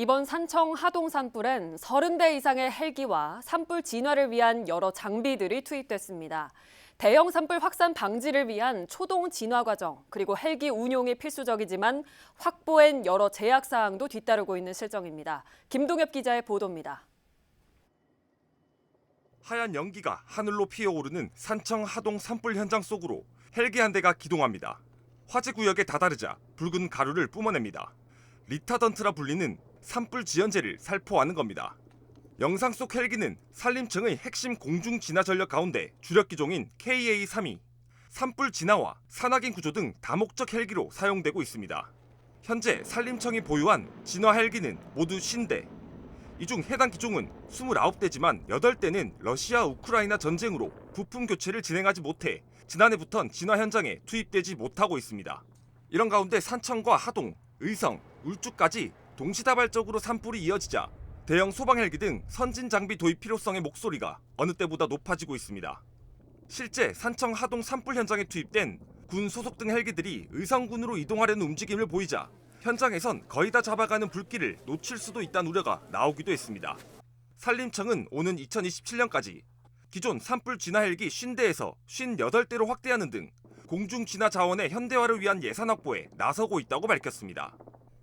이번 산청 하동 산불엔 30대 이상의 헬기와 산불 진화를 위한 여러 장비들이 투입됐습니다. 대형 산불 확산 방지를 위한 초동 진화 과정, 그리고 헬기 운용이 필수적이지만 확보엔 여러 제약 사항도 뒤따르고 있는 실정입니다. 김동엽 기자의 보도입니다. 하얀 연기가 하늘로 피어오르는 산청 하동 산불 현장 속으로 헬기 한 대가 기동합니다. 화재 구역에 다다르자 붉은 가루를 뿜어냅니다. 리타던트라 불리는 산불 지연제를 살포하는 겁니다. 영상 속 헬기는 산림청의 핵심 공중 진화 전력 가운데 주력 기종인 KA-32, 산불 진화와 산악인 구조 등 다목적 헬기로 사용되고 있습니다. 현재 산림청이 보유한 진화 헬기는 모두 50대. 이 중 해당 기종은 29대지만 8대는 러시아 우크라이나 전쟁으로 부품 교체를 진행하지 못해 지난해부턴 진화 현장에 투입되지 못하고 있습니다. 이런 가운데 산청과 하동, 의성, 울주까지 동시다발적으로 산불이 이어지자 대형 소방 헬기 등 선진 장비 도입 필요성의 목소리가 어느 때보다 높아지고 있습니다. 실제 산청 하동 산불 현장에 투입된 군 소속 등 헬기들이 의성군으로 이동하려는 움직임을 보이자 현장에선 거의 다 잡아가는 불길을 놓칠 수도 있다는 우려가 나오기도 했습니다. 산림청은 오는 2027년까지 기존 산불 진화 헬기 50대에서 58대로 확대하는 등 공중 진화 자원의 현대화를 위한 예산 확보에 나서고 있다고 밝혔습니다.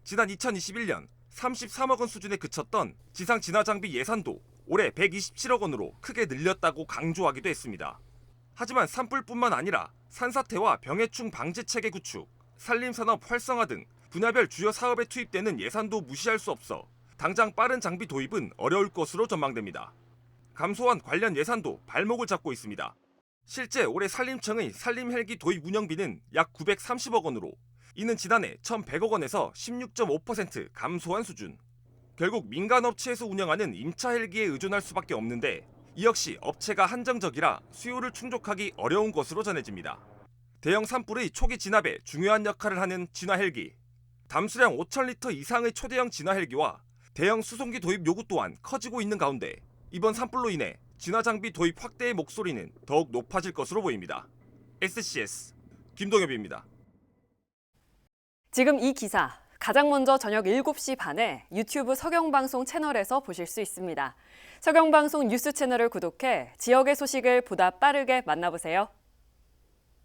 지난 2021년 33억 원 수준에 그쳤던 지상 진화 장비 예산도 올해 127억 원으로 크게 늘렸다고 강조하기도 했습니다. 하지만 산불뿐만 아니라 산사태와 병해충 방제 체계 구축, 산림산업 활성화 등 분야별 주요 사업에 투입되는 예산도 무시할 수 없어 당장 빠른 장비 도입은 어려울 것으로 전망됩니다. 감소한 관련 예산도 발목을 잡고 있습니다. 실제 올해 산림청의 산림 헬기 도입 운영비는 약 930억 원으로 이는 지난해 1,100억 원에서 16.5% 감소한 수준. 결국 민간 업체에서 운영하는 임차 헬기에 의존할 수밖에 없는데 이 역시 업체가 한정적이라 수요를 충족하기 어려운 것으로 전해집니다. 대형 산불의 초기 진압에 중요한 역할을 하는 진화 헬기. 담수량 5,000리터 이상의 초대형 진화 헬기와 대형 수송기 도입 요구 또한 커지고 있는 가운데 이번 산불로 인해 진화 장비 도입 확대의 목소리는 더욱 높아질 것으로 보입니다. SCS 김동엽입니다. 지금 이 기사 가장 먼저 저녁 7시 반에 유튜브 서경방송 채널에서 보실 수 있습니다. 서경방송 뉴스 채널을 구독해 지역의 소식을 보다 빠르게 만나보세요.